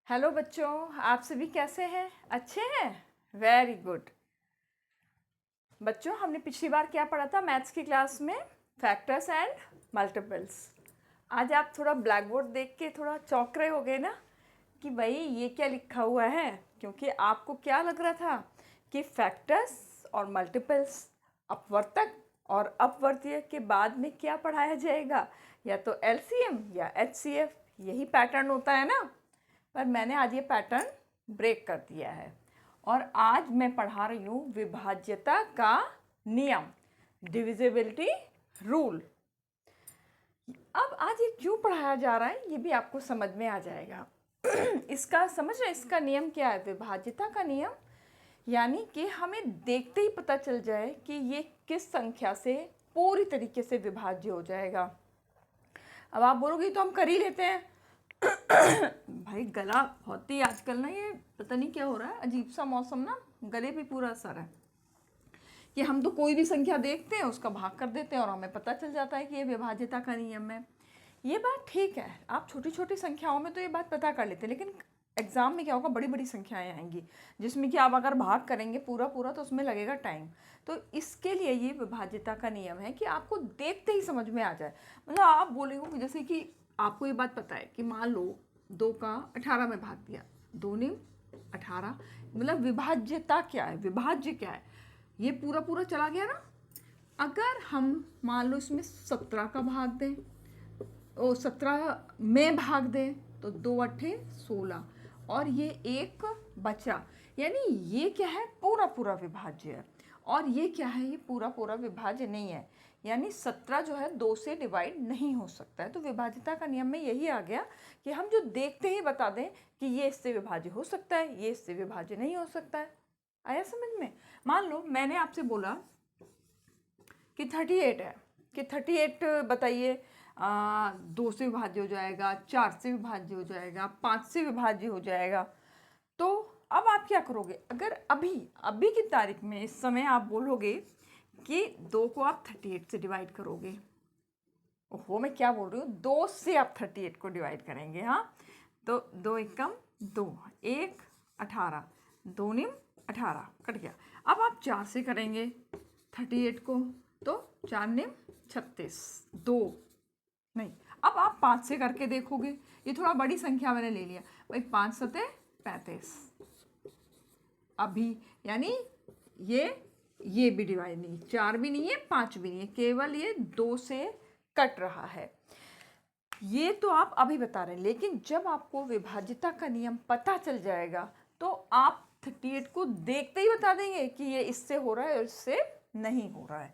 Hello बच्चों, आप सभी कैसे हैं? अच्छे हैं? Very good. बच्चों, हमने पिछली बार क्या पढ़ा था मैथ्स की क्लास में? Factors and multiples. आज आप थोड़ा ब्लैक बोर्ड देख के थोड़ा चौंक रहे होगे ना कि भाई ये क्या लिखा हुआ है, क्योंकि आपको क्या लग रहा था कि फैक्टर्स और मल्टीपल्स अपवर्तक और अपवर्तीय के बाद में क्या पढ़ाया जाएगा, या तो एलसीएम या एचसीएफ, यही पैटर्न होता है ना। पर मैंने आज ये पैटर्न ब्रेक कर दिया है और आज मैं पढ़ा रही हूँ विभाज्यता का नियम, डिविजिबिलिटी रूल। अब आज ये क्यों पढ़ाया जा रहा है ये भी आपको समझ में आ जाएगा। इसका समझ रहे, इसका नियम क्या है? विभाज्यता का नियम यानी कि हमें देखते ही पता चल जाए कि ये किस संख्या से पूरी तरीके से विभाज्य हो जाएगा। अब आप बोलोगे तो हम कर ही लेते हैं। भाई गला बहुत ही आजकल ना, ये पता नहीं क्या हो रहा है, अजीब सा मौसम ना, गले पे पूरा असर है कि हम तो कोई भी संख्या देखते हैं उसका भाग कर देते हैं और हमें पता चल जाता है कि ये विभाज्यता का नियम है। ये बात ठीक है, आप छोटी छोटी संख्याओं में तो ये बात पता कर लेते हैं, लेकिन एग्जाम में क्या होगा, बड़ी बड़ी संख्याएं आएंगी जिसमें कि आप अगर भाग करेंगे पूरा पूरा तो उसमें लगेगा टाइम। तो इसके लिए ये विभाज्यता का नियम है कि आपको देखते ही समझ में आ जाए। मतलब आप बोलेंगे कि जैसे कि आपको ये बात पता है कि मान लो 2 का 18 में भाग दिया, 2 ने 18, मतलब विभाज्यता क्या है, विभाज्य क्या है, ये पूरा पूरा चला गया ना। अगर हम मान लो इसमें 17 का भाग दें, ओ 17 में भाग दें तो 2 अट्ठे 16 और ये एक बचा, यानी ये क्या है, पूरा पूरा विभाज्य है। और ये क्या है, ये पूरा पूरा विभाज्य नहीं है, यानी 17 जो है 2 से डिवाइड नहीं हो सकता है। तो विभाज्यता का नियम में यही आ गया कि हम जो देखते ही बता दें कि ये इससे विभाज्य हो सकता है, ये इससे विभाज्य नहीं हो सकता है। आया समझ में? मान लो मैंने आपसे बोला कि 38 है, कि 38 बताइए 2 से विभाज्य हो जाएगा, 4 से विभाज्य हो जाएगा, 5 से विभाज्य हो जाएगा। तो अब आप क्या करोगे? अगर अभी अभी की तारीख में इस समय आप बोलोगे कि 2 को आप 38 से डिवाइड करोगे, ओहो मैं क्या बोल रही हूँ, 2 से आप 38 को डिवाइड करेंगे। हाँ, तो 2 एकम 2, 1 18, 2 निम 18 कट गया। अब आप 4 से करेंगे 38 को, तो 4 निम 36, 2 नहीं। अब आप 5 से करके देखोगे, ये थोड़ा बड़ी संख्या मैंने ले लिया भाई, 5 सते 35 अभी, यानी ये भी डिवाइड नहीं, 4 भी नहीं है 5 भी नहीं है, केवल ये 2 से कट रहा है। ये तो आप अभी बता रहे हैं, लेकिन जब आपको विभाज्यता का नियम पता चल जाएगा तो आप 38 को देखते ही बता देंगे कि ये इससे हो रहा है और इससे नहीं हो रहा है।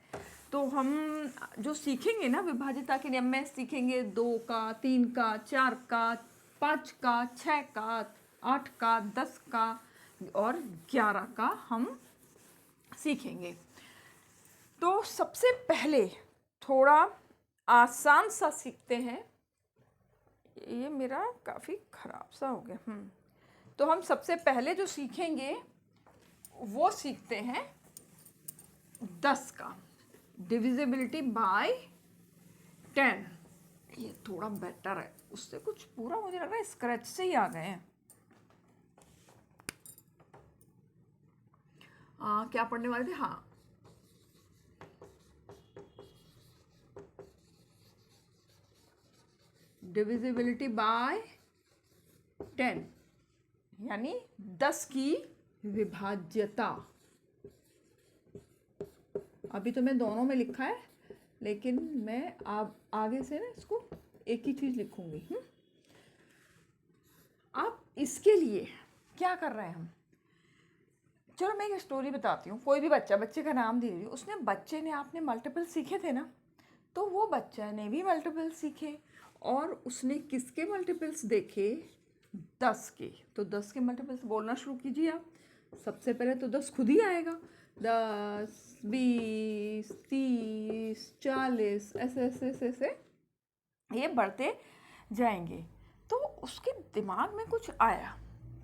तो हम जो सीखेंगे ना विभाज्यता के नियम में, सीखेंगे 2 का, 3 का, 4 का, 5 का, 6 का, 8 का, 10 का और 11 का हम सीखेंगे। तो सबसे पहले थोड़ा आसान सा सीखते हैं। ये मेरा काफ़ी ख़राब सा हो गया। तो हम सबसे पहले जो सीखेंगे वो सीखते हैं 10 का, डिविजिबिलिटी बाय 10। ये थोड़ा बेटर है, उससे कुछ पूरा मुझे लग रहा है स्क्रैच से ही आ गए हैं। क्या पढ़ने वाले थे? हाँ, डिविजिबिलिटी बाय 10 यानी 10 की विभाज्यता। अभी तो मैं दोनों में लिखा है, लेकिन मैं आगे से ना इसको एक ही चीज़ लिखूंगी। अब इसके लिए क्या कर रहे हैं हम? चलो मैं एक स्टोरी बताती हूँ। कोई भी बच्चे का नाम दे रही हूँ, बच्चे ने आपने मल्टीपल सीखे थे ना, तो वो बच्चा ने भी मल्टीपल सीखे और उसने किसके मल्टीपल्स देखे? 10 के। तो 10 के मल्टीपल्स बोलना शुरू कीजिए आप। सबसे पहले तो 10 खुद ही आएगा, 10 20 30 40 ऐसे ऐसे ऐसे ऐसे ये बढ़ते जाएंगे। तो उसके दिमाग में कुछ आया।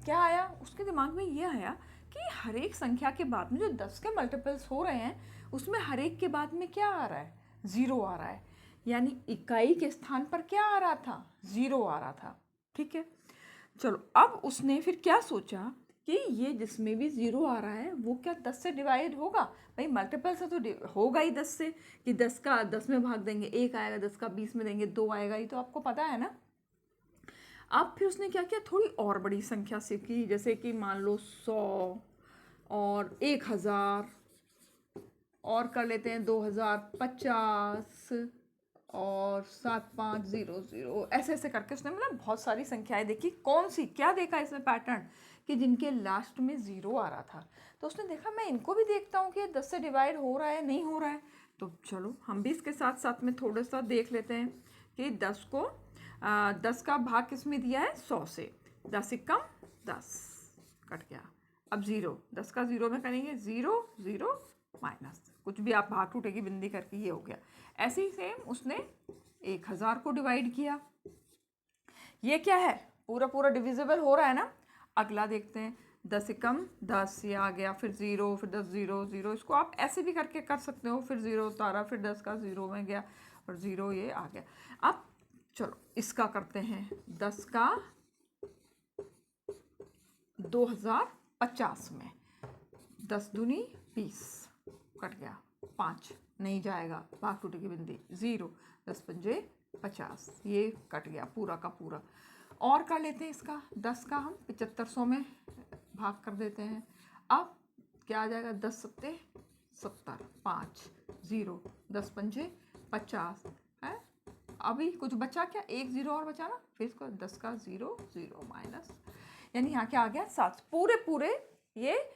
क्या आया उसके दिमाग में? ये आया कि हर एक संख्या के बाद में जो 10 के मल्टीपल्स हो रहे हैं उसमें हर एक के बाद में क्या आ रहा है? 0 आ रहा है, यानी इकाई के स्थान पर क्या आ रहा था? 0 आ रहा था। ठीक है, चलो अब उसने फिर क्या सोचा कि ये जिसमें भी 0 आ रहा है वो क्या 10 से डिवाइड होगा। भाई मल्टीपल से तो होगा ही 10 से, कि 10 का 10 में भाग देंगे 1 आएगा, 10 का 20 में देंगे 2 आएगा, ये तो आपको पता है ना। अब फिर उसने क्या किया, थोड़ी और बड़ी संख्या सीखी, जैसे कि मान लो 100 और 1000 और कर लेते हैं 2050 और 7500, ऐसे ऐसे करके उसने मतलब बहुत सारी संख्याएं देखी। कौन सी क्या देखा इसमें पैटर्न, कि जिनके लास्ट में 0 आ रहा था, तो उसने देखा मैं इनको भी देखता हूँ कि 10 से डिवाइड हो रहा है नहीं हो रहा है। तो चलो हम भी इसके साथ साथ में थोड़ा सा देख लेते हैं कि 10 का भाग किस में दिया है, 100 से। 10 कम 10 कट गया। अब 0, 10 का 0 में करेंगे 0 0 माइनस, कुछ भी आप भाग टूटेगी बिंदी करके, ये हो गया। ऐसे ही सेम उसने 1000 को डिवाइड किया। ये क्या है, पूरा पूरा डिविजिबल हो रहा है ना। अगला देखते हैं, 10 कम 10, ये आ गया, फिर 0, फिर 10 0 0, इसको आप ऐसे भी करके कर सकते हो। फिर 0 उतारा, फिर 10 का 0 में गया और 0 ये आ गया। अब चलो इसका करते हैं, 10 का 2050 में, 10 दूनी 20 कट गया, 5 नहीं जाएगा, भाग टूटेगी बिंदी, 0, 10 पंजे 50, ये कट गया पूरा का पूरा। और कर लेते हैं इसका, 10 का हम 7500 में भाग कर देते हैं। अब क्या आ जाएगा, 10 सत्ते 70, 5 0, 10 पंजे 50 है। अभी कुछ बचा क्या, 1 0 और बचा ना, फिर इसको 10 का 0 0 माइनस, यानी यहाँ क्या आ गया 7। पूरे पूरे ये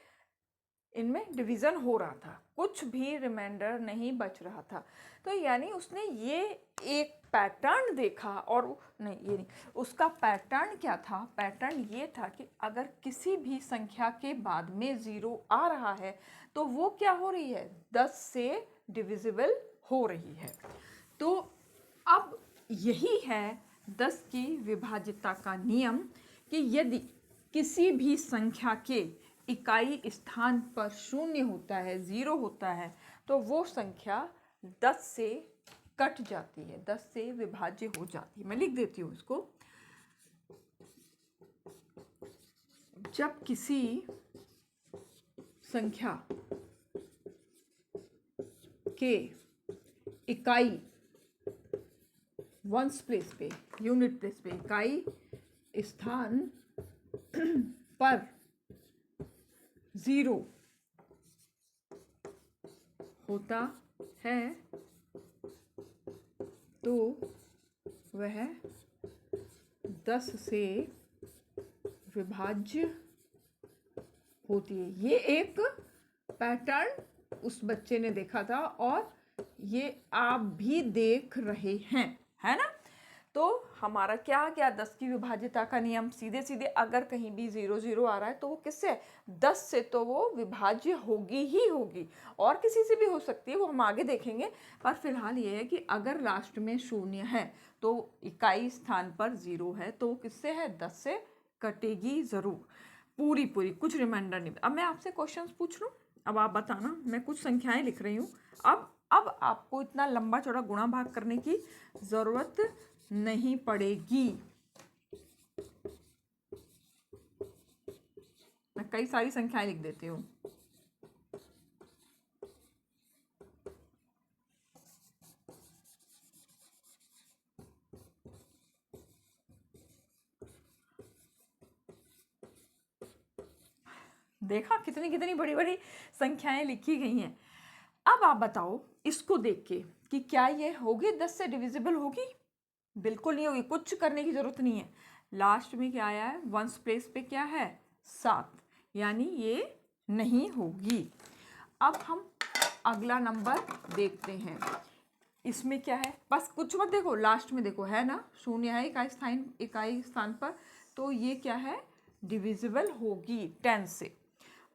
इनमें डिवीज़न हो रहा था, कुछ भी रिमाइंडर नहीं बच रहा था। तो यानी उसने ये एक पैटर्न देखा, और नहीं ये नहीं, उसका पैटर्न क्या था, पैटर्न ये था कि अगर किसी भी संख्या के बाद में 0 आ रहा है तो वो क्या हो रही है, 10 से डिविजिबल हो रही है। तो अब यही है 10 की विभाज्यता का नियम, कि यदि किसी भी संख्या के इकाई स्थान पर 0 होता है, 0 होता है, तो वो संख्या 10 से कट जाती है, 10 से विभाज्य हो जाती है। मैं लिख देती हूँ इसको, जब किसी संख्या के इकाई वंस प्लेस पे, यूनिट प्लेस पे, इकाई स्थान पर 0 होता है तो वह 10 से विभाज्य होती है। ये एक पैटर्न उस बच्चे ने देखा था और ये आप भी देख रहे हैं, है ना। तो हमारा क्या आ गया, 10 की विभाज्यता का नियम, सीधे सीधे अगर कहीं भी 0 0 आ रहा है तो वो किससे, 10 से तो वो विभाज्य होगी ही होगी, और किसी से भी हो सकती है, वो हम आगे देखेंगे। पर फिलहाल ये है कि अगर लास्ट में 0 है तो इकाई स्थान पर 0 है तो किससे है, 10 से कटेगी ज़रूर, पूरी पूरी, कुछ रिमाइंडर नहीं। अब मैं आपसे क्वेश्चंस पूछ लूँ, अब आप बताना, मैं कुछ संख्याएं लिख रही हूँ। अब आपको इतना लंबा चौड़ा गुणा भाग करने की ज़रूरत नहीं पड़ेगी। मैं कई सारी संख्याएं लिख देती हूँ। देखा कितनी कितनी बड़ी बड़ी संख्याएं लिखी गई हैं। अब आप बताओ इसको देख के कि क्या ये होगी 10 से डिविजिबल होगी, बिल्कुल नहीं होगी, कुछ करने की जरूरत नहीं है। लास्ट में क्या आया है, वंस प्लेस पे क्या है, 7, यानी ये नहीं होगी। अब हम अगला नंबर देखते हैं, इसमें क्या है, बस कुछ मत देखो, लास्ट में देखो, है ना 0 है इकाई स्थान पर, तो ये क्या है, डिविजिबल होगी 10 से।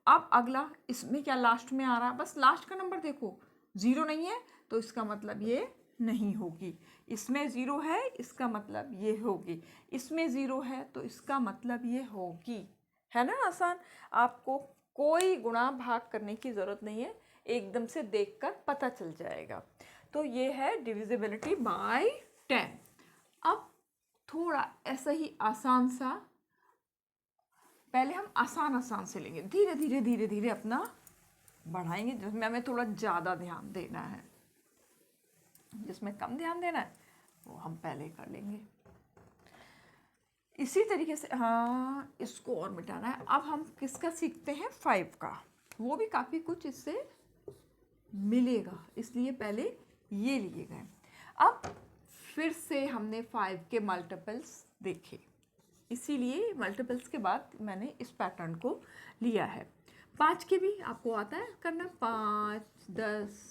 अब अगला, इसमें क्या लास्ट में आ रहा है, बस लास्ट का नंबर देखो, 0 नहीं है तो इसका मतलब ये नहीं होगी, इसमें 0 है इसका मतलब ये होगी, इसमें 0 है तो इसका मतलब ये होगी, है ना आसान। आपको कोई गुणा भाग करने की ज़रूरत नहीं है, एकदम से देखकर पता चल जाएगा। तो ये है डिविजिबिलिटी बाय 10। अब थोड़ा ऐसा ही आसान सा पहले हम आसान आसान से लेंगे, धीरे धीरे धीरे धीरे अपना बढ़ाएंगे, जिसमें हमें थोड़ा ज़्यादा ध्यान देना है, जिसमें कम ध्यान देना है वो हम पहले कर लेंगे। इसी तरीके से हाँ, इसको और मिटाना है। अब हम किसका सीखते हैं, 5 का, वो भी काफ़ी कुछ इससे मिलेगा, इसलिए पहले ये लिए गए। अब फिर से हमने 5 के मल्टीपल्स देखे, इसीलिए मल्टीपल्स के बाद मैंने इस पैटर्न को लिया है। 5 के भी आपको आता है करना, 5, 10,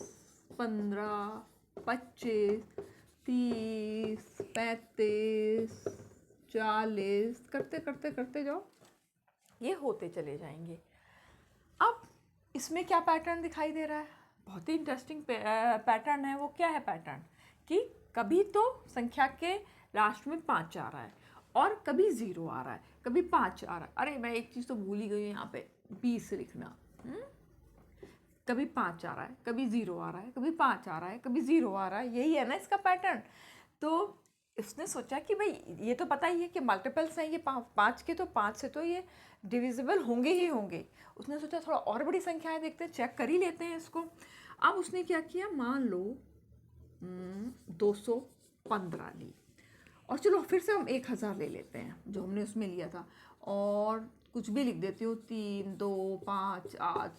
15, 25, 30, 35, 40, करते करते करते जाओ, ये होते चले जाएंगे। अब इसमें क्या पैटर्न दिखाई दे रहा है, बहुत ही इंटरेस्टिंग पैटर्न है। वो क्या है पैटर्न, कि कभी तो संख्या के लास्ट में 5 आ रहा है और कभी 0 आ रहा है, कभी 5 आ रहा है। अरे मैं एक चीज़ तो भूल ही गई हूँ यहाँ पे, 20 लिखना। कभी 5 आ रहा है, कभी 0 आ रहा है, कभी 5 आ रहा है, कभी 0 आ रहा है, यही है ना इसका पैटर्न। तो इसने सोचा कि भाई ये तो पता ही है कि मल्टीपल्स हैं ये 5 के, तो 5 से तो ये डिविजिबल होंगे ही होंगे। उसने सोचा थोड़ा और बड़ी संख्याएं देखते हैं, चेक कर ही लेते हैं इसको। अब उसने क्या किया, मान लो 215 ली, और चलो फिर से हम 1000 ले लेते हैं जो हमने उसमें लिया था, और कुछ भी लिख देती हूँ, 3, 2, 5, 8,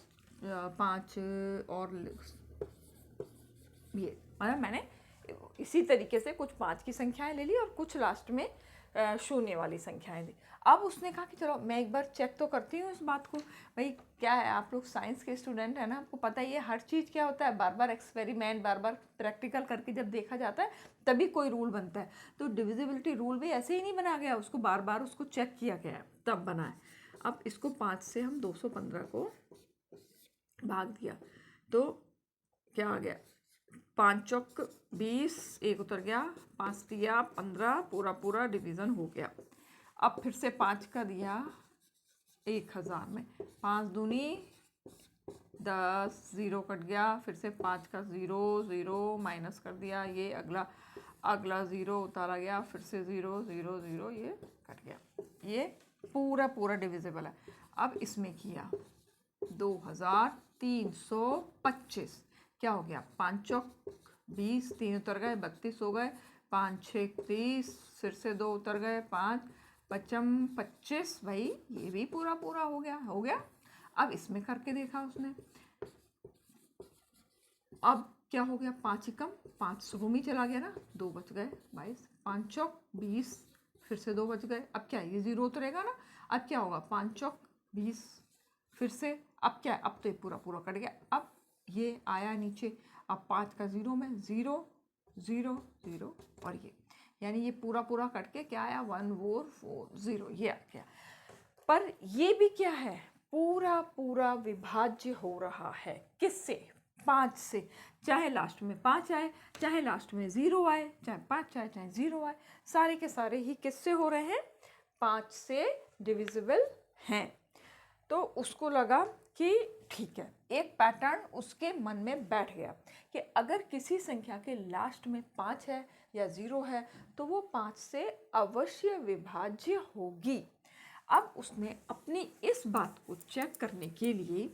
5 और ये, मतलब मैंने इसी तरीके से कुछ 5 की संख्याएं ले ली और कुछ लास्ट में 0 वाली संख्याएं दी। अब उसने कहा कि चलो मैं एक बार चेक तो करती हूँ इस बात को। भाई क्या है, आप लोग साइंस के स्टूडेंट हैं ना, आपको पता ही है हर चीज़ क्या होता है, बार बार एक्सपेरिमेंट, बार बार प्रैक्टिकल करके जब देखा जाता है तभी कोई रूल बनता है। तो डिविजिबिलिटी रूल भी ऐसे ही नहीं बना गया, उसको बार बार उसको चेक किया गया है तब बना है। अब इसको 5 से हम 215 को भाग दिया तो क्या आ गया, 5 चौक 20, एक उतर गया, 5 दिया 15, पूरा पूरा डिवीज़न हो गया। अब फिर से 5 का दिया 1000 में, 5 दूनी 10, 0 कट गया, फिर से 5 का 0, 0 माइनस कर दिया, ये अगला 0 उतारा गया, फिर से 0, 0, 0, ये कट गया, ये पूरा पूरा डिविजिबल है। अब इसमें किया 2325, क्या हो गया, 5 चौक 20, 3 उतर गए, 32 हो गए, 5 6 30, फिर से 2 उतर गए, 5 पचम 25, भाई ये भी पूरा पूरा हो गया। अब इसमें करके देखा उसने, अब क्या हो गया, 5 ही कम 5 शुरू में चला गया ना, 2 बच गए 22, 5 चौक 20, फिर से 2 बच गए। अब क्या, ये 0 उतरेगा ना, अब क्या होगा, 5 चौक 20, फिर से, अब क्या है, अब तो ये पूरा पूरा कट गया, अब ये आया नीचे, अब 5 का 0 में 0, 0, 0 और ये, यानी ये पूरा पूरा कट के क्या आया, 1440, ये आ गया। पर ये भी क्या है, पूरा पूरा विभाज्य हो रहा है, किससे, 5 से। चाहे लास्ट में 5 आए, चाहे लास्ट में 0 आए, चाहे 5 आए, चाहे 0 आए, सारे के सारे ही किससे हो रहे हैं, 5 से डिविजिबल हैं। तो उसको लगा कि ठीक है, एक पैटर्न उसके मन में बैठ गया कि अगर किसी संख्या के लास्ट में 5 है या 0 है तो वो 5 से अवश्य विभाज्य होगी। अब उसने अपनी इस बात को चेक करने के लिए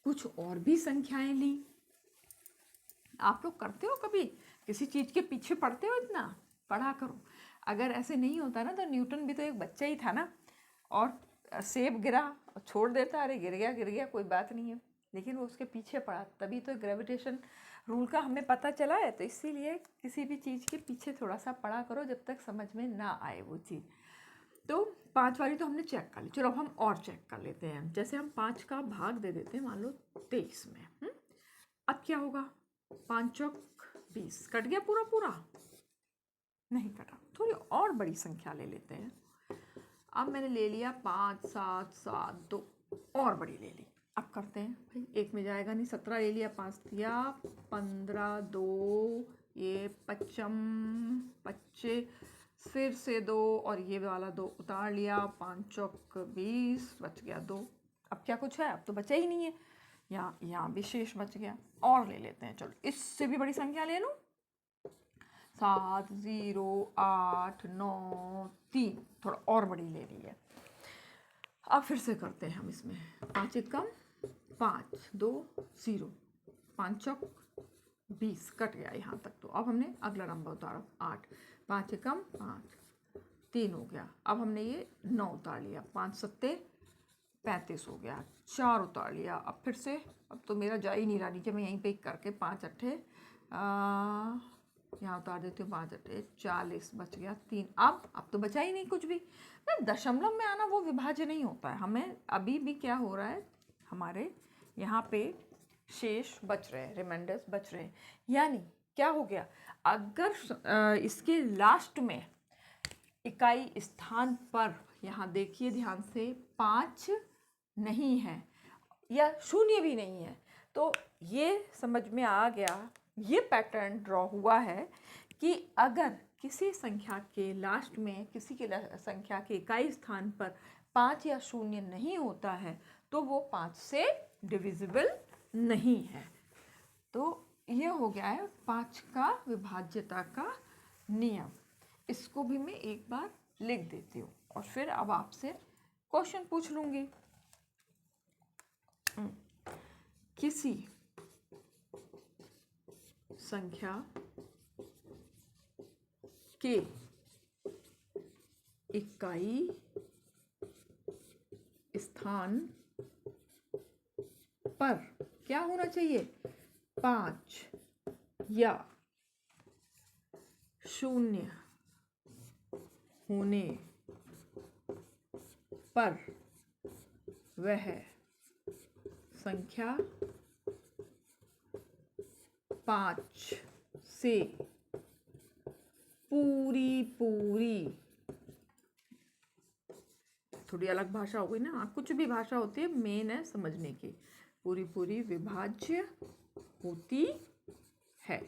कुछ और भी संख्याएं ली। आप लोग करते हो कभी, किसी चीज़ के पीछे पढ़ते हो, इतना पढ़ा करो। अगर ऐसे नहीं होता ना तो न्यूटन भी तो एक बच्चा ही था ना, और सेब गिरा और छोड़ देता, अरे गिर गया कोई बात नहीं है, लेकिन वो उसके पीछे पड़ा, तभी तो ग्रेविटेशन रूल का हमें पता चला है। तो इसीलिए किसी भी चीज़ के पीछे थोड़ा सा पढ़ा करो जब तक समझ में ना आए वो चीज़। तो 5 वाली तो हमने चेक कर ली, चलो अब हम और चेक कर लेते हैं। जैसे हम 5 का भाग दे देते हैं मान लो 23 में, अब क्या होगा, 5 चौक 20, कट गया पूरा पूरा, नहीं कटा, थोड़ी और बड़ी संख्या ले लेते हैं। अब मैंने ले लिया 5, 7, 7, 2, और बड़ी ले ली। अब करते हैं, भाई एक में जाएगा नहीं, 17 ले लिया, 5 दिया 15, 2, ये 25, फिर से 2 और ये वाला 2 उतार लिया, 5 चौक 20, बच गया 2। अब क्या कुछ है, अब तो बचा ही नहीं है, यहाँ भी शेष बच गया। और ले लेते हैं, चलो इससे भी बड़ी संख्या ले लूँ, 7, 0, 8, 9, 3, थोड़ा और बड़ी ले ली है। अब फिर से करते हैं हम इसमें 5 एकम 5 2 0 5 चौक 20 कट गया यहाँ तक। तो अब हमने अगला नंबर उतारा 8 5 एकम 5 3 हो गया। अब हमने ये 9 उतार लिया 5 सत्ते 35 हो गया 4 उतार लिया। अब फिर से अब तो मेरा जा ही नहीं रहा नीचे, मैं यहीं पे करके 5 अट्ठे यहाँ उतार देती हूँ 5 अट्ठे 40 बच गया 3। अब तो बचा ही नहीं कुछ भी। ना दशमलव में आना वो विभाज्य नहीं होता है। हमें अभी भी क्या हो रहा है, हमारे यहाँ पे शेष बच रहे हैं, रिमाइंडर्स बच रहे हैं। यानी क्या हो गया, अगर इसके लास्ट में इकाई स्थान पर यहाँ देखिए ध्यान से 5 नहीं है या 0 भी नहीं है, तो ये समझ में आ गया, ये पैटर्न ड्रॉ हुआ है कि अगर किसी संख्या के लास्ट में किसी के संख्या के इकाई स्थान पर 5 या 0 नहीं होता है तो वो 5 से डिविजिबल नहीं है। तो ये हो गया है 5 का विभाज्यता का नियम। इसको भी मैं एक बार लिख देती हूँ और फिर अब आपसे क्वेश्चन पूछ लूँगी। किसी संख्या के इकाई स्थान पर क्या होना चाहिए, 5 या 0 होने पर वह संख्या 5 से पूरी थोड़ी अलग भाषा हो गई ना, कुछ भी भाषा होती है मेन है समझने की, पूरी विभाज्य होती है।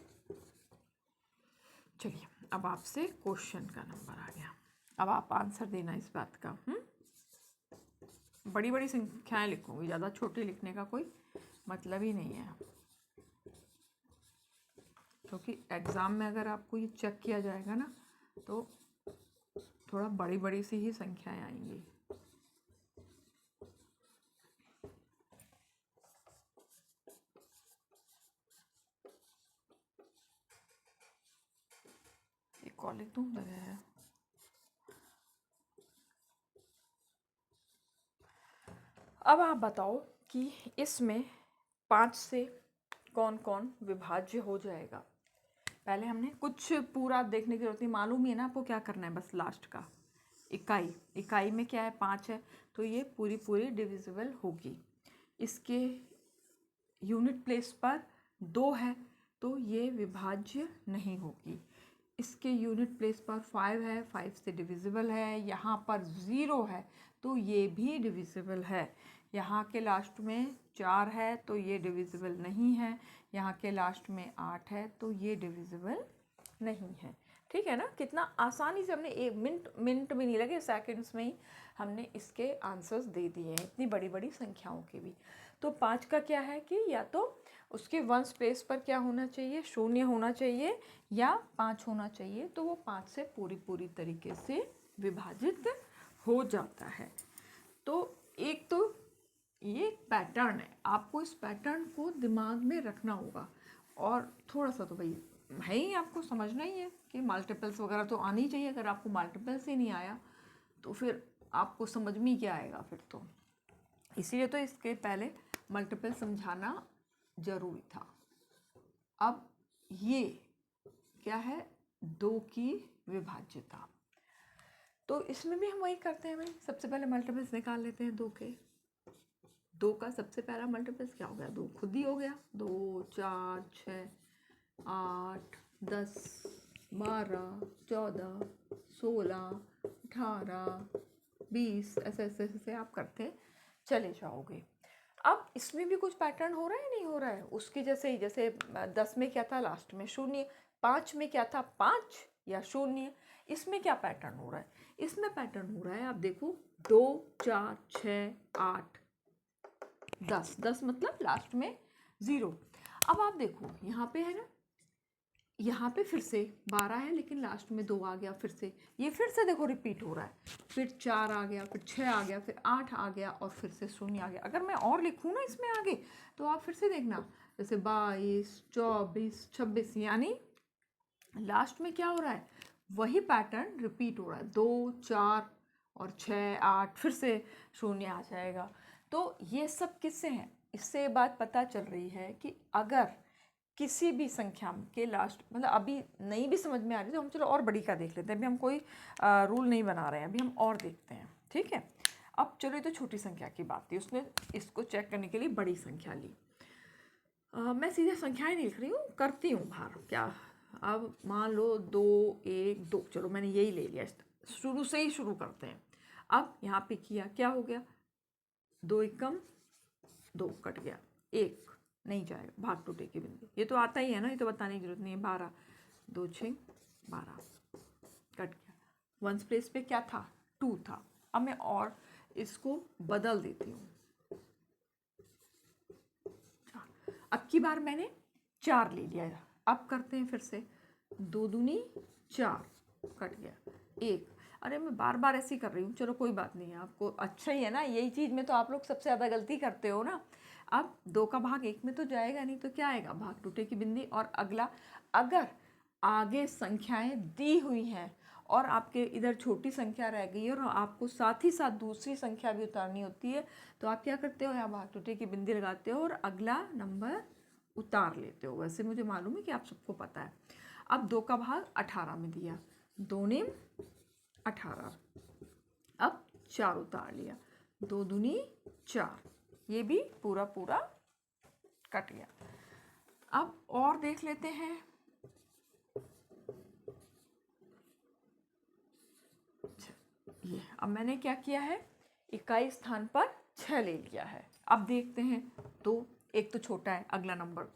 चलिए अब आपसे क्वेश्चन का नंबर आ गया, अब आप आंसर देना इस बात का। बड़ी बड़ी संख्याएं लिखूंगी, ज़्यादा छोटे लिखने का कोई मतलब ही नहीं है, क्योंकि एग्ज़ाम में अगर आपको ये चेक किया जाएगा ना तो थोड़ा बड़ी सी ही संख्याएं आएंगी। एक और लिख दूँ जगह है। अब आप बताओ कि इसमें 5 से कौन कौन विभाज्य हो जाएगा। पहले हमने कुछ पूरा देखने की जरूरत नहीं, मालूम ही है ना आपको क्या करना है, बस लास्ट का इकाई में क्या है 5 है तो ये पूरी डिविजिबल होगी। इसके यूनिट प्लेस पर 2 है तो ये विभाज्य नहीं होगी। इसके यूनिट प्लेस पर 5 है, 5 से डिविजिबल है। यहाँ पर 0 है तो ये भी डिविजिबल है। यहाँ के लास्ट में 4 है तो ये डिविजिबल नहीं है। यहाँ के लास्ट में 8 है तो ये डिविजिबल नहीं है। ठीक है ना, कितना आसानी से हमने एक मिनट भी नहीं लगे, सेकंड्स में ही हमने इसके आंसर्स दे दिए हैं, इतनी बड़ी संख्याओं के भी। तो 5 का क्या है कि या तो उसके वंस प्लेस पर क्या होना चाहिए, 0 होना चाहिए या 5 होना चाहिए, तो वो 5 से पूरी तरीके से विभाजित हो जाता है। तो एक तो ये पैटर्न है, आपको इस पैटर्न को दिमाग में रखना होगा। और थोड़ा सा तो भाई है ही, आपको समझना ही है कि मल्टीपल्स वगैरह तो आनी चाहिए। अगर आपको मल्टीपल्स ही नहीं आया तो फिर आपको समझ में क्या आएगा फिर तो। इसीलिए तो इसके पहले मल्टीपल समझाना ज़रूरी था। अब ये क्या है, 2 की विभाज्यता। तो इसमें भी हम वही करते हैं भाई, सबसे पहले मल्टीपल्स निकाल लेते हैं 2 के। 2 का सबसे पहला मल्टीपल्स क्या हो गया, 2 खुद ही हो गया। 2 4 6 8 10 12 14 16 18 20 ऐसे आप करते चले जाओगे। अब इसमें भी कुछ पैटर्न हो रहा है नहीं हो रहा है, उसके जैसे ही, जैसे 10 में क्या था लास्ट में 0, 5 में क्या था 5 या 0, इसमें क्या पैटर्न हो रहा है, इसमें पैटर्न हो रहा है आप देखो 2 4 6 8 10 10 मतलब लास्ट में 0। अब आप देखो यहाँ पे है ना यहाँ पे फिर से 12 है लेकिन लास्ट में 2 आ गया, फिर से ये फिर से देखो रिपीट हो रहा है, फिर 4 आ गया, फिर 6 आ गया, फिर 8 आ गया और फिर से 0 आ गया। अगर मैं और लिखूँ ना इसमें आगे तो आप फिर से देखना, जैसे 22, 24, 26, यानी लास्ट में क्या हो रहा है, वही पैटर्न रिपीट हो रहा है। 2, 4 और 6, 8, फिर से 0 आ जाएगा। तो ये सब किससे हैं? इससे ये बात पता चल रही है कि अगर किसी भी संख्या के लास्ट, मतलब अभी नहीं भी समझ में आ रही तो हम चलो और बड़ी का देख लेते हैं। अभी हम कोई रूल नहीं बना रहे हैं, अभी हम और देखते हैं, ठीक है। अब चलो, ये तो छोटी संख्या की बात थी, उसने इसको चेक करने के लिए बड़ी संख्या ली। मैं सीधे संख्याएं नहीं लिख रही हूँ, करती हूँ बाहर क्या। अब मान लो 2, 1, 2, चलो मैंने यही ले लिया, शुरू से ही शुरू करते हैं। अब यहाँ पे किया, क्या हो गया, 2 एकम 2 कट गया, 1 नहीं जाएगा, भाग टूटे की बिंदी, ये तो आता ही है ना, ये तो बताने की जरूरत नहीं है। 12, 2 6 12 कट गया। वंस प्लेस पे क्या था, 2 था। अब मैं और इसको बदल देती हूँ। अब की बार मैंने 4 ले लिया, अब करते हैं फिर से, 2 दूनी 4 कट गया, 1। अरे मैं बार बार ऐसे ही कर रही हूँ, चलो कोई बात नहीं है, आपको अच्छा ही है ना, यही चीज़ में तो आप लोग सबसे ज़्यादा गलती करते हो ना। अब 2 का भाग 1 में तो जाएगा नहीं, तो क्या आएगा, भाग टूटे की बिंदी। और अगला, अगर आगे संख्याएं दी हुई हैं और आपके इधर छोटी संख्या रह गई है और आपको साथ ही साथ दूसरी संख्या भी उतारनी होती है, तो आप क्या करते हो, यहाँ भाग टूटे की बिंदी लगाते हो और अगला नंबर उतार लेते हो। वैसे मुझे मालूम है कि आप सबको पता है। अब 2 का भाग 18 में दिया, 2 ने 18, अब 4 उतार लिया, 2 दूनी 4, ये भी पूरा पूरा कट गया। अब और देख लेते हैं, ये अब मैंने क्या किया है, इकाई स्थान पर 6 ले लिया है। अब देखते हैं, तो एक तो छोटा है, अगला नंबर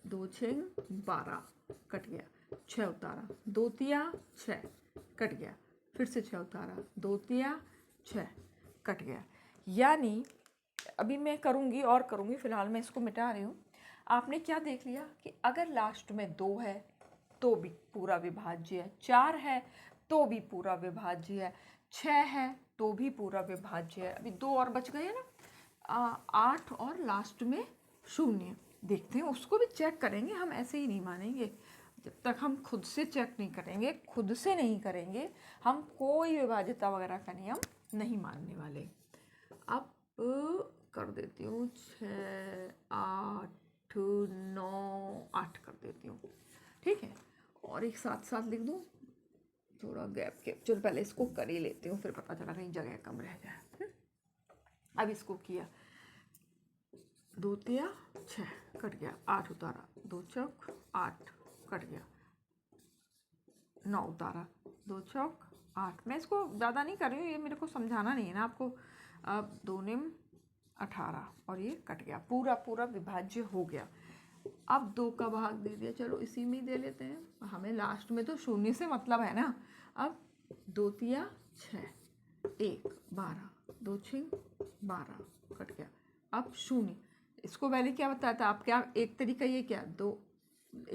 2 6 12 कट गया, 6 उतारा, 2 तिया 6 कट गया, फिर से 6 उतारा, 2 तिया 6 कट गया। यानी अभी मैं करूँगी और करूँगी, फिलहाल मैं इसको मिटा रही हूँ। आपने क्या देख लिया कि अगर लास्ट में 2 है तो भी पूरा विभाज्य है, 4 है तो भी पूरा विभाज्य है, 6 है तो भी पूरा विभाज्य है। अभी 2 और बच गए हैं ना, 8 और लास्ट में 0। देखते हैं, उसको भी चेक करेंगे, हम ऐसे ही नहीं मानेंगे जब तक हम खुद से चेक नहीं करेंगे, खुद से नहीं करेंगे, हम कोई विभाज्यता वगैरह का नियम नहीं मानने वाले। अब कर देती हूँ 6, 8, 9, 8 कर देती हूँ, ठीक है। और एक साथ साथ लिख दूँ, थोड़ा गैप के, चलो पहले इसको कर ही लेती हूँ, फिर पता चला कहीं जगह कम रह जाए। अब इसको किया, 2 तिया 6 कट गया, 8 उतारा, 2 चौक 8 कट गया, 9 उतारा, 2 चौक 8। मैं इसको ज़्यादा नहीं कर रही हूँ, ये मेरे को समझाना नहीं है ना आपको। अब 2 निम 18 और ये कट गया, पूरा पूरा विभाज्य हो गया। अब 2 का भाग दे दिया, चलो इसी में ही दे लेते हैं, हमें लास्ट में तो 0 से मतलब है ना। अब 2 तिया 6, 1 12, 2 6 12 कट गया, अब 0। इसको पहले क्या बताया था आप, क्या एक तरीका ये क्या, 2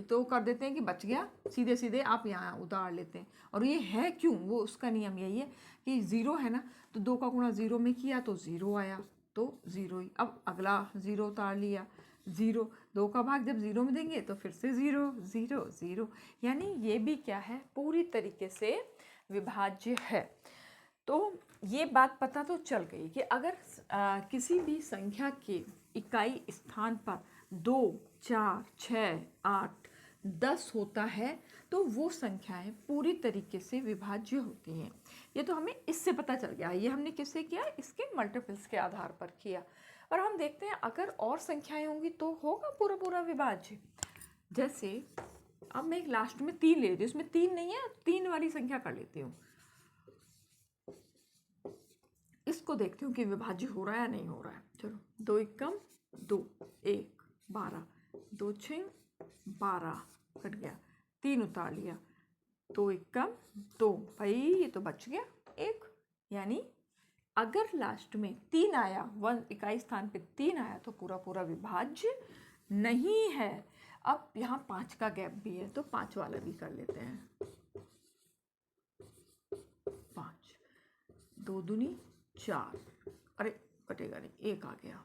तो कर देते हैं कि बच गया, सीधे सीधे आप यहाँ उतार लेते हैं। और ये है क्यों, वो उसका नियम यही है कि 0 है ना, तो 2 का गुणा 0 में किया तो 0 आया, तो 0 ही। अब अगला 0 उतार लिया, 0, 2 का भाग जब 0 में देंगे तो फिर से 0 0 0, यानी ये भी क्या है, पूरी तरीके से विभाज्य है। तो ये बात पता तो चल गई कि अगर किसी भी संख्या के इकाई स्थान पर 2, 4, 6, 8, 10 होता है तो वो संख्याएं पूरी तरीके से विभाज्य होती हैं। ये तो हमें इससे पता चल गया। ये हमने किससे किया, इसके मल्टीपल्स के आधार पर किया। और हम देखते हैं अगर और संख्याएं होंगी तो होगा पूरा पूरा विभाज्य। जैसे अब मैं एक लास्ट में 3 ले लेती हूँ, इसमें 3 नहीं है, 3 वाली संख्या कर लेती हूँ, इसको देखती हूँ कि विभाज्य हो रहा है या नहीं हो रहा है। चलो 2 एकम 2, 1 12, 2 6 12 कट गया, 3 उतार लिया, 2 एकम 2, भाई ये तो बच गया 1। यानी अगर लास्ट में 3 आया, 1 इकाई स्थान पे 3 आया तो पूरा पूरा विभाज्य नहीं है। अब यहाँ 5 का गैप भी है तो 5 वाला भी कर लेते हैं। 5, 2 दूनी 4, अरे कटेगा नहीं, 1 आ गया,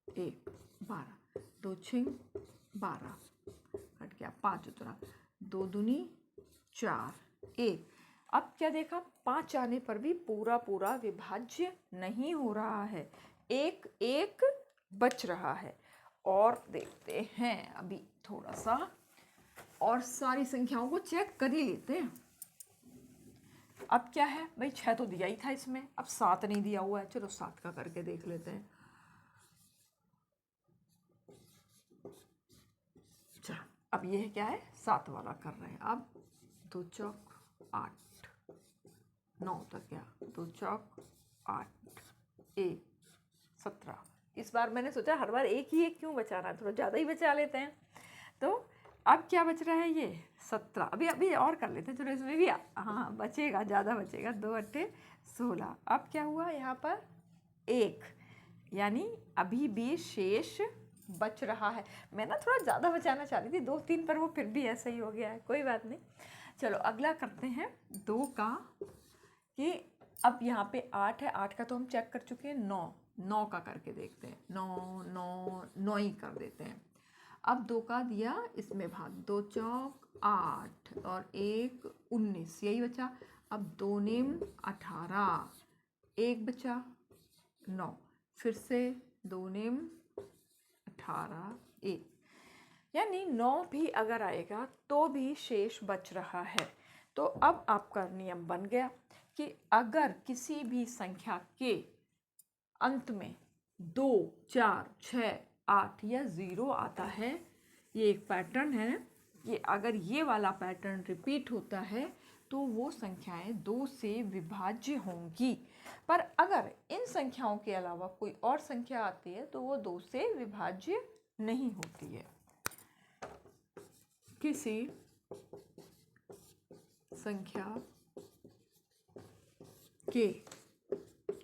1, 12, 2 छिंग 12, कट गया, 5 उतरा, 2 दूनी 4, 1। अब क्या देखा, 5 आने पर भी पूरा पूरा विभाज्य नहीं हो रहा है, एक एक बच रहा है। और देखते हैं अभी थोड़ा सा और सारी संख्याओं को चेक कर ही लेते हैं। अब क्या है भाई, 6 तो दिया ही था इसमें, अब 7 नहीं दिया हुआ है, चलो 7 का करके देख लेते हैं। अच्छा, अब ये क्या है, 7 वाला कर रहे हैं। अब 2 चौक 8, 9 तक गया, 2 चौक 8, 1, 17। इस बार मैंने सोचा हर बार एक ही एक क्यों बचाना है, थोड़ा ज़्यादा ही बचा लेते हैं। तो अब क्या बच रहा है, ये 17। अभी और कर लेते हैं, चलो इसमें भी हाँ बचेगा, ज़्यादा बचेगा, 2 अट्ठे 16। अब क्या हुआ यहाँ पर 1, यानी अभी भी शेष बच रहा है। मैं ना थोड़ा ज़्यादा बचाना चाह रही थी, 2 3 पर वो फिर भी ऐसा ही हो गया है, कोई बात नहीं। चलो अगला करते हैं 2 का, कि अब यहाँ पे 8 है, 8 का तो हम चेक कर चुके हैं। 9 का करके देखते हैं, 9 ही कर देते हैं। अब 2 का दिया इसमें भाग, 2 चौक 8 और 1 19, यही बचा। अब 2 नेम 18, 1 बचा 9, फिर से 2 नेम 18, 1, यानी 9 भी अगर आएगा तो भी शेष बच रहा है। तो अब आपका नियम बन गया कि अगर किसी भी संख्या के अंत में 2, 4, 6, 8 या 0 आता है, ये एक पैटर्न है कि अगर ये वाला पैटर्न रिपीट होता है तो वो संख्याएं 2 से विभाज्य होंगी। पर अगर इन संख्याओं के अलावा कोई और संख्या आती है तो वो 2 से विभाज्य नहीं होती है। किसी संख्या के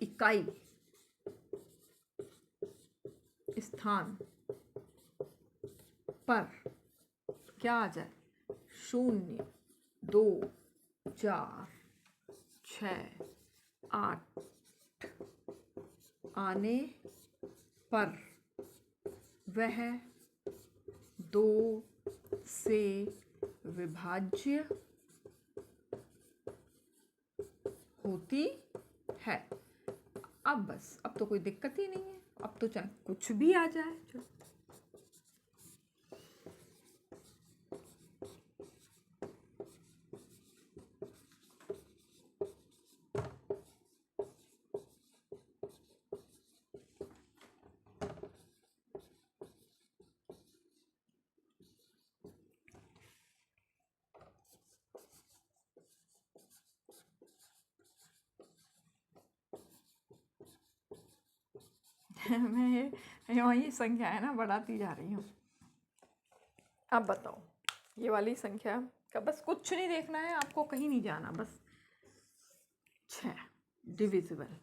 इकाई स्थान पर क्या आ जाए, 0, 2, 4, 6, 8 आने पर वह 2 से विभाज्य होती है। अब बस, अब तो कोई दिक्कत ही नहीं है, अब तो चाहे कुछ भी आ जाए। चलो मैं वही संख्या है ना बढ़ाती जा रही हूँ। अब बताओ, ये वाली संख्या का बस कुछ नहीं देखना है आपको, कहीं नहीं जाना, बस 6 divisible,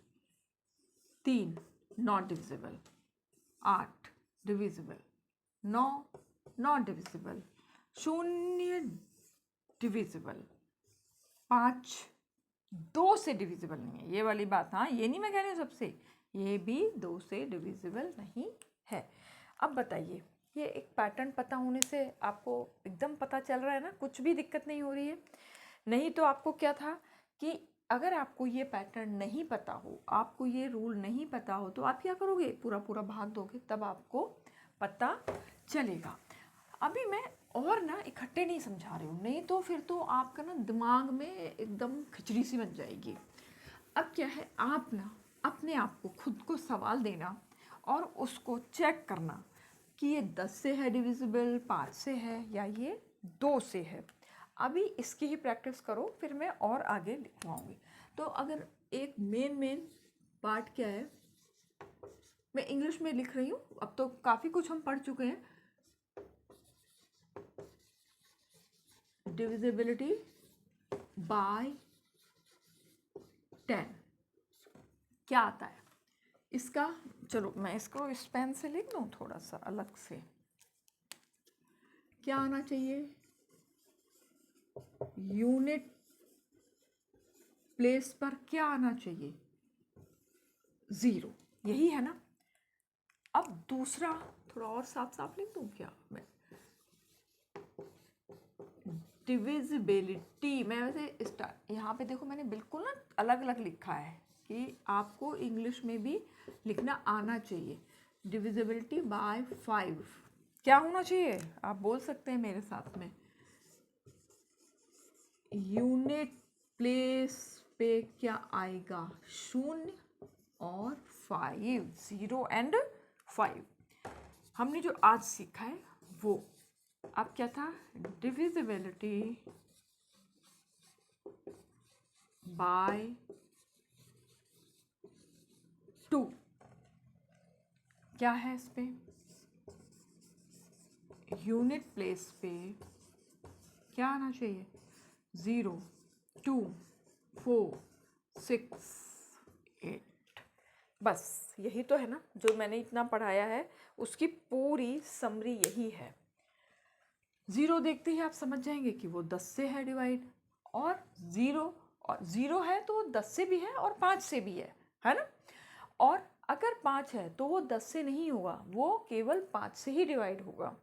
3 not divisible, 8 divisible, 9 divisible, 0 divisible, 5 2 से डिविजिबल नहीं है, ये वाली बात, हाँ ये नहीं मैं कह रही हूँ सबसे, ये भी 2 से डिविजिबल नहीं है। अब बताइए, ये एक पैटर्न पता होने से आपको एकदम पता चल रहा है ना, कुछ भी दिक्कत नहीं हो रही है। नहीं तो आपको क्या था कि अगर आपको ये पैटर्न नहीं पता हो, आपको ये रूल नहीं पता हो, तो आप क्या करोगे, पूरा पूरा भाग दोगे, तब आपको पता चलेगा। अभी मैं और ना इकट्ठे नहीं समझा रही हूँ, नहीं तो फिर तो आपका ना दिमाग में एकदम खिचड़ी सी बन जाएगी। अब क्या है, आप ना अपने आप को खुद को सवाल देना और उसको चेक करना कि ये 10 से है डिविजिबल, 5 से है, या ये 2 से है। अभी इसकी ही प्रैक्टिस करो, फिर मैं और आगे लिखवाऊंगी। तो अगर एक मेन पार्ट क्या है, मैं इंग्लिश में लिख रही हूँ, अब तो काफ़ी कुछ हम पढ़ चुके हैं। डिविजिबिलिटी बाय 10 क्या आता है इसका, चलो मैं इसको इस पेन से लिख दूँ थोड़ा सा अलग से। क्या आना चाहिए? यूनिट प्लेस पर क्या आना चाहिए? 0। यही है ना। अब दूसरा थोड़ा और साफ साफ लिख दूं क्या मैं? डिविजिबिलिटी। मैं वैसे यहाँ पे देखो मैंने बिल्कुल ना अलग अलग लिखा है कि आपको इंग्लिश में भी लिखना आना चाहिए। डिविजिबिलिटी बाय 5 क्या होना चाहिए? आप बोल सकते हैं मेरे साथ में। यूनिट प्लेस पे क्या आएगा? 0 और 5, 0 एंड 5। हमने जो आज सीखा है वो अब क्या था? डिविजिबिलिटी बाय 2 क्या है? इस पे यूनिट प्लेस पे क्या आना चाहिए? 0, 2, 4, 6, 8। बस यही तो है ना जो मैंने इतना पढ़ाया है, उसकी पूरी समरी यही है। 0 देखते ही आप समझ जाएंगे कि वो 10 से है डिवाइड, और 0 है तो वो 10 से भी है और 5 से भी है ना। और अगर 5 है तो वो 10 से नहीं होगा, वो केवल 5 से ही डिवाइड होगा।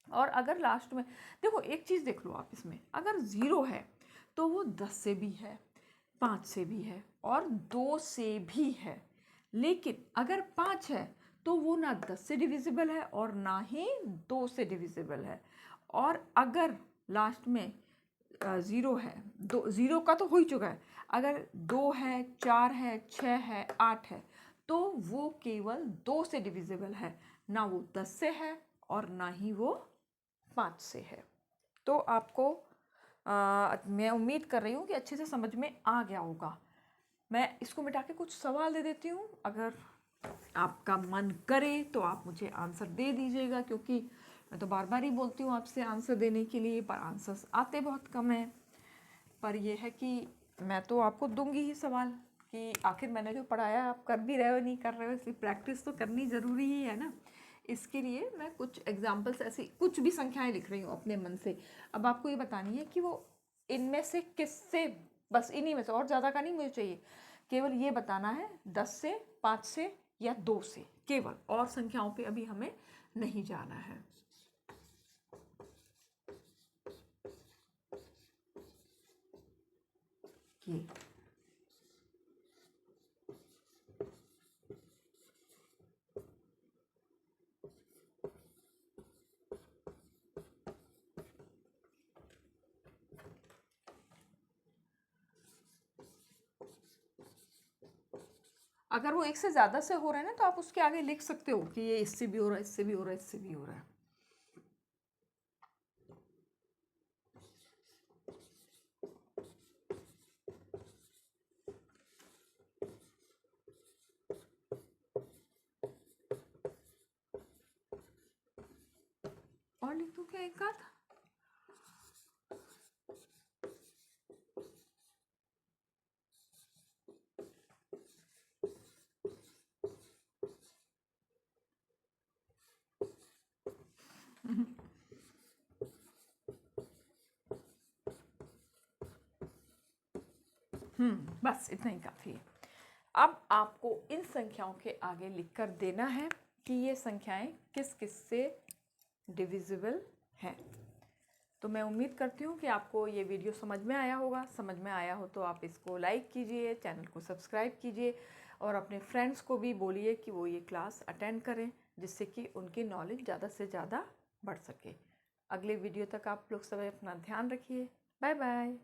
और अगर लास्ट में देखो एक चीज़ देख लो आप इसमें, अगर 0 है तो वो 10 से भी है, 5 से भी है और 2 से भी है। लेकिन अगर 5 है तो वो ना 10 से डिविजिबल है और ना ही 2 से डिविजिबल है। और अगर लास्ट में 0 है, 0 का तो हो ही चुका है, अगर 2 है, 4 है, 6 है, 8 है तो वो केवल 2 से डिविजिबल है, ना वो 10 से है और ना ही वो 5 से है। तो आपको मैं उम्मीद कर रही हूँ कि अच्छे से समझ में आ गया होगा। मैं इसको मिटा के कुछ सवाल दे देती हूँ, अगर आपका मन करे तो आप मुझे आंसर दे दीजिएगा, क्योंकि मैं तो बार बार ही बोलती हूँ आपसे आंसर देने के लिए, पर आंसर्स आते बहुत कम हैं। पर यह है कि मैं तो आपको दूंगी ही सवाल कि आखिर मैंने जो पढ़ाया आप कर भी रहे हो नहीं कर रहे हो, इसलिए प्रैक्टिस तो करनी ज़रूरी ही है ना। इसके लिए मैं कुछ एग्जाम्पल्स ऐसी कुछ भी संख्याएं लिख रही हूँ अपने मन से। अब आपको ये बतानी है कि वो इनमें से किससे, बस इन्हीं में से, और ज़्यादा का नहीं मुझे चाहिए, केवल ये बताना है 10 से, 5 से या 2 से, केवल, और संख्याओं पे अभी हमें नहीं जाना है। ये अगर वो एक से ज़्यादा से हो रहा है ना तो आप उसके आगे लिख सकते हो कि ये इससे भी हो रहा है, इससे भी हो रहा है, इससे भी हो रहा है। और लिख दूँ क्या एक आध? बस इतना ही काफ़ी है। अब आपको इन संख्याओं के आगे लिखकर देना है कि ये संख्याएं किस किस से डिविजिबल हैं। तो मैं उम्मीद करती हूँ कि आपको ये वीडियो समझ में आया होगा। समझ में आया हो तो आप इसको लाइक कीजिए, चैनल को सब्सक्राइब कीजिए और अपने फ्रेंड्स को भी बोलिए कि वो ये क्लास अटेंड करें, जिससे कि उनकी नॉलेज ज़्यादा से ज़्यादा बढ़ सके। अगले वीडियो तक आप लोग सब अपना ध्यान रखिए। Bye bye.